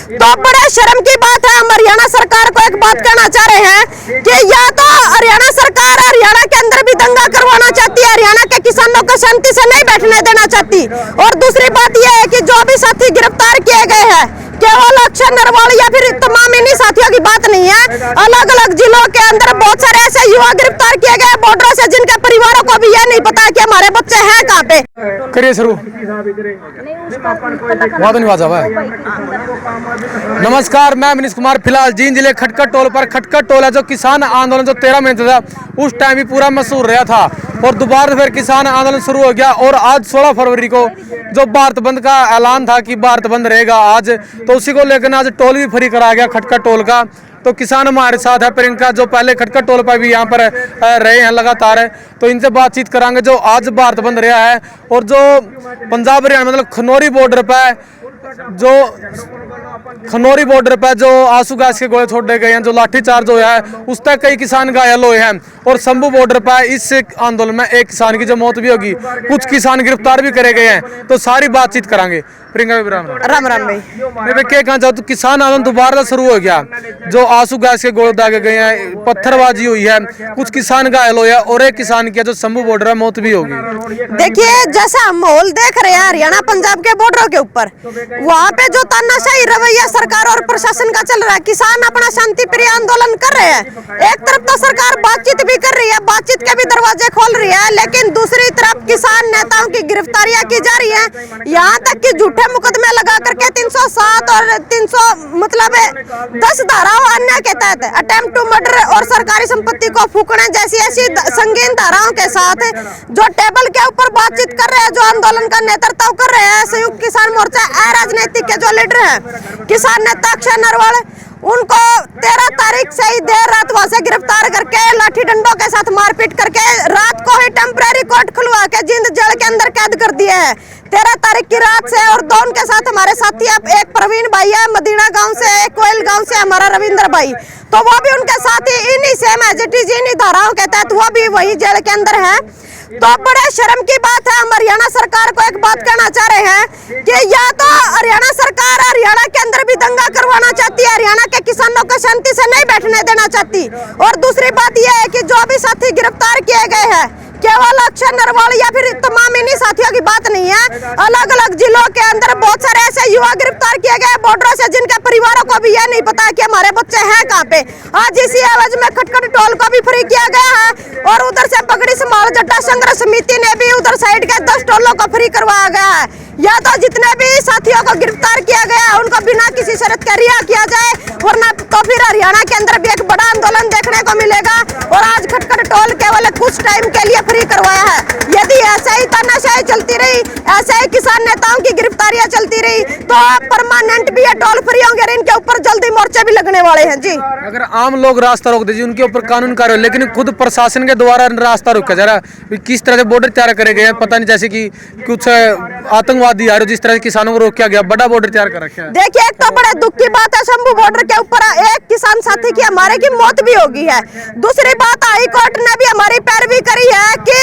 तो बड़े शर्म की बात है। हम हरियाणा सरकार को एक बात कहना चाह रहे हैं कि या तो हरियाणा सरकार हरियाणा के अंदर भी दंगा करवाना चाहती है, हरियाणा के किसानों को शांति से नहीं बैठने देना चाहती। और दूसरी बात यह है कि जो भी साथी गिरफ्तार किए गए हैं केवल अक्षय नरवाल या फिर तमाम इन्हीं साथियों की बात नहीं है, अलग अलग जिलों के अंदर बहुत सारे ऐसे युवा गिरफ्तार किए गए बॉर्डरों से जिनके परिवारों को भी यह नहीं पता कि हमारे बच्चे हैं कहाँ पे। करिए शुरू। नमस्कार, मैं मनीष कुमार। फिलहाल जींद जिले खटकट टोल पर खटकट टोल है जो किसान आंदोलन जो 13 मई था उस टाइम भी पूरा मशहूर रहा था और दोबारा फिर किसान आंदोलन शुरू हो गया। और आज 16 फरवरी को जो भारत बंद का ऐलान था कि भारत बंद रहेगा आज, तो उसी को लेकर आज टोल भी फ्री करा गया खटकट टोल का। तो किसान हमारे साथ है प्रियंका जो पहले खटकट टोल पर भी यहाँ पर रहे हैं लगातार है, तो इनसे बातचीत करांगे जो आज भारत बंद रहा है। और जो पंजाब हरियाणा मतलब खनौरी बॉर्डर पर जो आंसू गैस के गोले छोड़े गए हैं, जो लाठीचार्ज हुआ है उस तक कई किसान घायल हुए हैं। और शंभू बॉर्डर पर इस आंदोलन में एक किसान की जो मौत भी होगी, कुछ किसान गिरफ्तार भी करे गए हैं। तो सारी बातचीत करांगे। प्रियंका राम राम भाई, मैं क्या कहना चाहता हूँ, किसान आंदोलन दोबारा शुरू हो गया, जो आंसू गैस के गोले दागे गए हैं, पत्थरबाजी हुई है, कुछ किसान घायल हुए हैं और एक किसान की जो शंभू बॉर्डर है मौत भी होगी। देखिए जैसा हम माहौल देख रहे हैं हरियाणा पंजाब के बॉर्डरों के ऊपर, वहाँ पे जो तानाशाही रवैया सरकार और प्रशासन का चल रहा है, किसान अपना शांति प्रिय आंदोलन कर रहे हैं। एक तरफ तो सरकार बातचीत भी कर रही है, बातचीत के भी दरवाजे खोल रही है, लेकिन दूसरी तरफ किसान नेताओं की गिरफ्तारियां की जा रही है। यहाँ तक कि झूठे मुकदमे लगा करके 307 और 300 मतलब 10 धाराओं अन्य के तहत अटेम्प्ट टू मर्डर और सरकारी संपत्ति को फूकने जैसी ऐसी संगीन धाराओं के साथ जो टेबल के ऊपर बातचीत कर रहे हैं, जो आंदोलन का नेतृत्व कर रहे हैं संयुक्त किसान मोर्चा अराजनीतिक के जो लीडर हैं किसान नेता अक्षय नरवाल, उनको 13 तारीख से ही देर रात वहां से गिरफ्तार करके लाठी डंडों के साथ मारपीट करके रात को ही टेम्परेरी कोर्ट खुलवा के जींद जेल के अंदर कैद कर दिए है 13 तारीख की रात से। और दो उनके साथ हमारे साथी एक प्रवीण भाई है मदीना गांव से, एक कोयल गांव से हमारा रविंद्र भाई, तो वो भी उनके साथ ही इन्हीं सेम एजिटीज इन्हीं धाराओं के तहत वो भी वही जेल के अंदर है। तो बड़े शर्म की बात है। हम हरियाणा सरकार को एक बात कहना चाह रहे हैं कि या तो हरियाणा सरकार हरियाणा के अंदर भी दंगा करवाना चाहती है, हरियाणा के किसानों को शांति से नहीं बैठने देना चाहती। और दूसरी बात यह है कि जो भी साथी गिरफ्तार किए गए हैं केवल अक्षय नरवाल या फिर तमाम इन्हीं साथियों की बात नहीं है, अलग अलग जिलों के अंदर बहुत सारे ऐसे युवा गिरफ्तार किए गए बॉर्डरों से जिनके परिवारों को भी यह नहीं पता कि हमारे बच्चे हैं कहाँ पे। आज इसी एवज में खटखट टोल को भी फ्री किया गया है और उधर से पगड़ी संभाल जट्टा संघर्ष समिति ने भी उधर साइड के 10 टोलों को फ्री करवाया गया है। या तो जितने भी साथियों को गिरफ्तार किया गया है उनको बिना किसी शर्त के रिहा किया जाए, वरना तो फिर हरियाणा के अंदर भी एक बड़ा आंदोलन देखने को मिलेगा। और आज खटखट टोल केवल कुछ टाइम के लिए फ्री करवाया है। यदि ऐसे ही तानाशाही चलती रही, ऐसे ही किसान नेताओं की गिरफ्तारियां चलती रही, तो परमानेंट भी ये टोल फ्री होंगे, इनके ऊपर जल्दी मोर्चे भी लगने वाले हैं जी। अगर आम लोग रास्ता रोक दीजिए उनके ऊपर कानून कार्रवाई, लेकिन खुद प्रशासन के द्वारा रास्ता रोका जा रहा है। किस तरह से बॉर्डर तैयार करे गए हैं पता नहीं, जैसे कि कुछ आतंकवादी आ रहे जिस तरह से किसानों को रोका गया, बड़ा बॉर्डर तैयार कर रखा है। देखिए एक तो बड़े दुख की बात है, शंभू बॉर्डर के ऊपर एक किसान साथी की हमारे की मौत भी होगी है। दूसरी बात हाई कोर्ट ने भी हमारी पैरवी करी है कि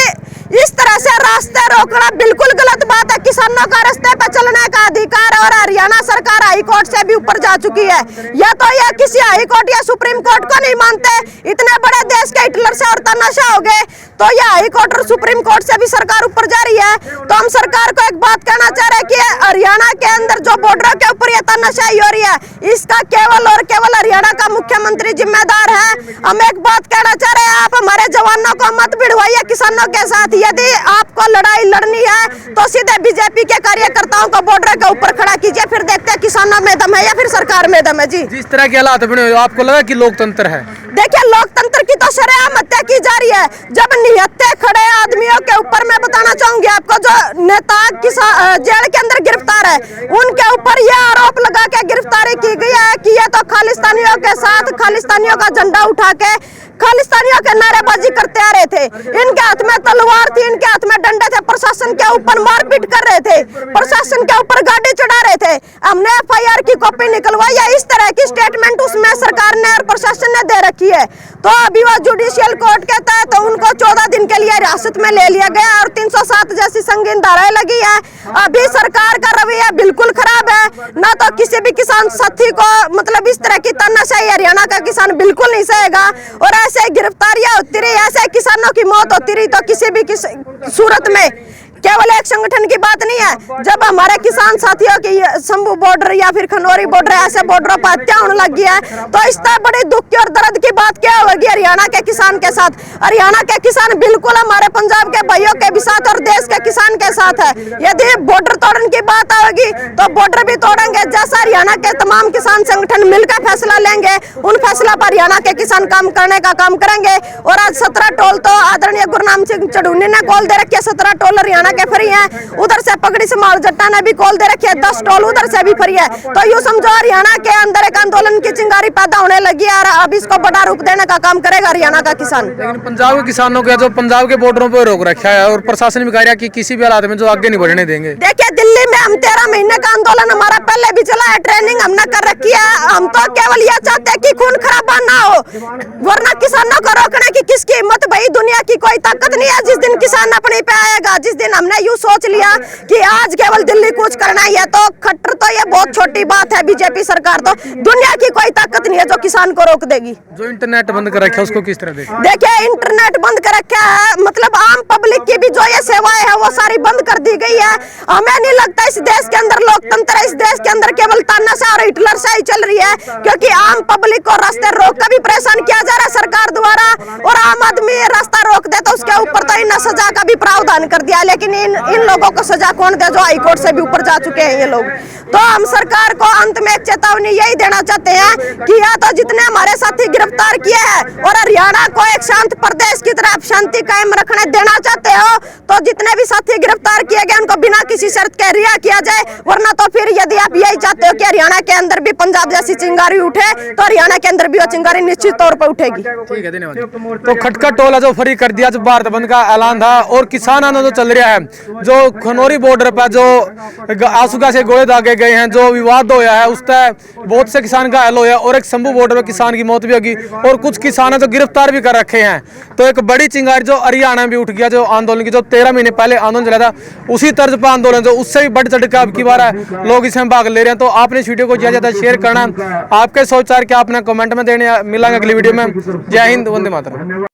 इस तरह से रास्ते रोकना बिल्कुल गलत बात है। किसानों का रास्ते पर चलने का अधिकार और हरियाणा सरकार हाई कोर्ट से भी ऊपर जा चुकी है। या तो यह किसी हाई कोर्ट या सुप्रीम कोर्ट को नहीं मानते, इतने बड़े देश के हिटलर से और तानाशाह हो गए, तो यह हाई कोर्ट और सुप्रीम कोर्ट से भी सरकार ऊपर जा रही है। तो हम सरकार को एक बात कहना चाह रहे हैं कि हरियाणा के अंदर जो बॉर्डर के ऊपर यह तानाशाही हो रही है, इसका केवल और केवल हरियाणा का मुख्यमंत्री जिम्मेदार है। हम एक बात कहना चाह रहे हैं, आप हमारे जवानों को मत भिड़वाइए किसानों के साथ। यदि आपको लड़ाई लड़नी है तो सीधे बीजेपी के कार्यकर्ताओं को बॉर्डर के ऊपर खड़ा कीजिए, फिर देखते हैं किसानों में दम है या फिर सरकार में दम है जी। जिस तरह के हालात बने आपको लगा कि लोकतंत्र है? देखिए लोकतंत्र की तो शरेआम हत्या की जा रही है। जब निहत्थे खड़े आदमियों के ऊपर मैं बताना चाहूंगी आपको, जो नेता जेल के अंदर गिरफ्तार है उनके ऊपर यह आरोप लगा के गिरफ्तारी की गई है कि ये तो खालिस्तानियों के साथ खालिस्तानियों का झंडा उठा के खालिस्तानियों के नारेबाजी करते आ रहे थे। इनके हाथ में तलवार थी, इनके हाथ में डंडे थे, प्रशासन के ऊपर मारपीट कर रहे थे, प्रशासन के ऊपर गाड़ी चढ़ा रहे थे। हमने FIR की कॉपी निकलवाई है, इस तरह की स्टेटमेंट उसमें सरकार ने और प्रशासन ने दे रखी है। तो अभी वह जुडिशियल कोर्ट के तहत उनको 14 दिन के लिए हिरासत में ले लिया गया और 307 जैसी संगीन धाराएं लगी है। अभी सरकार का रवैया बिल्कुल खराब है, ना तो किसी भी किसान साथी को मतलब इस तरह की तानाशाही हरियाणा का किसान बिल्कुल नहीं सहेगा। और ऐसे गिरफ्तारियां होती रही, ऐसे किसानों की मौत होती रही, तो किसी भी सूरत में केवल एक संगठन की बात नहीं है। जब हमारे किसान साथियों की शंभू बॉर्डर या फिर खनौरी बॉर्डर ऐसे बॉर्डरों पर हत्या होने लगी है, तो इस तरह बड़ी दुख की और दर्द की बात क्या होगी हरियाणा के किसान के साथ। हरियाणा के किसान बिल्कुल हमारे पंजाब के भाइयों के भी साथ और देश के किसान के साथ है। यदि बॉर्डर तोड़ने की बात आएगी तो बॉर्डर भी तोड़ेंगे, जैसा हरियाणा के तमाम किसान संगठन मिलकर फैसला लेंगे, उन फैसला पर हरियाणा के किसान काम करने का काम करेंगे। और आज 17 टोल तो आदरणीय गुरनाम सिंह चढ़ूनी ने कॉल दे रखी है, 17 टोल हरियाणा के फ्री हैं। उधर से पगड़ी समाल जट्टा ने भी कॉल दे रखी है, 10 टोल उधर से भी फ्री है। तो यूं समझो हरियाणा के अंदर एक आंदोलन की चिंगारी पैदा होने लगी है और अब इसको बड़ा रूप देने का काम करेगा हरियाणा का किसान। लेकिन पंजाब के किसानों को जो पंजाब के बॉर्डरों पर रोक रखा है और प्रशासन भी कह रहा है कि किसी भी हालात में जो आगे नहीं बढ़ने देंगे। देखिए दिल्ली में हम 13 महीने का आंदोलन हमारा पहले भी चला है, ट्रेनिंग हमने कर रखी है। हम तो केवल यह चाहते हैं कि खून खराबा ना हो, वरना किसानों को रोकने की किसकी हिम्मत? भाई दुनिया की कोई ताकत नहीं है। जिस दिन किसान अपने पे आएगा, जिस दिन हमने यूं सोच लिया कि आज केवल दिल्ली कूच करना ही है, तो खट्टर तो ये बहुत छोटी बात है। बीजेपी सरकार तो दुनिया की कोई ताकत नहीं है जो किसान को रोक देगी। जो इंटरनेट बंद कर रखा है उसको किस तरह देखें? देखिए इंटरनेट बंद कर रखा है, मतलब आम पब्लिक की भी जो ये सेवाएं है वो सारी बंद कर दी गई है। हमें नहीं लगता इस देश के अंदर लोकतंत्र है, इस देश के अंदर केवल तानाशाही और हिटलरशाही चल रही है, क्योंकि आम पब्लिक को रास्ते रोक कर भी परेशान किया जा रहा है सरकार द्वारा। और आम आदमी रास्ता रोक दे तो उसके ऊपर तो इन सजा का भी प्रावधान कर दिया, लेकिन इन लोगों को सजा कौन दे जो हाईकोर्ट से भी ऊपर जा चुके हैं ये लोग। तो हम सरकार को अंत में एक चेतावनी यही देना चाहते हैं कि या तो जितने हमारे साथी गिरफ्तार किए हैं और हरियाणा को एक शांत प्रदेश की तरफ शांति कायम रखने देना चाहते हो, तो जितने भी साथी गिरफ्तार किए गए उनको बिना किसी शर्त के रिहा किया जाए। वरना तो फिर यदि आप यही चाहते हो कि हरियाणा के अंदर भी पंजाब जैसी चिंगारी उठे, तो हरियाणा के अंदर भी वो चिंगारी निश्चित तौर पर उठेगी। ठीक है, धन्यवाद। तो खटका टोला जो फ्री कर दिया, जो भारत बंद का ऐलान था और किसान आंदोलन जो चल रहा है, जो खनौरी बॉर्डर पर जो आंसू से गोले दागे गए हैं, जो विवाद होया है उससे बहुत से किसान घायल हुए और एक शंभू बॉर्डर पर किसान की मौत भी होगी और कुछ किसान जो गिरफ्तार भी कर रखे हैं। तो एक बड़ी चिंगारी जो हरियाणा में भी उठ गया, जो आंदोलन की जो 13 महीने पहले आंदोलन चला था उसी तर्ज पर आंदोलन जो उससे भी बढ़ चढ़ के अब की बार है लोग इसमें भाग ले रहे हैं। तो आपने इस वीडियो को ज्यादा ज्यादा शेयर करना, आपके सोच क्या आपने कमेंट में देने। मिलेंगे अगली वीडियो में। जय हिंद, वंदे मातरम।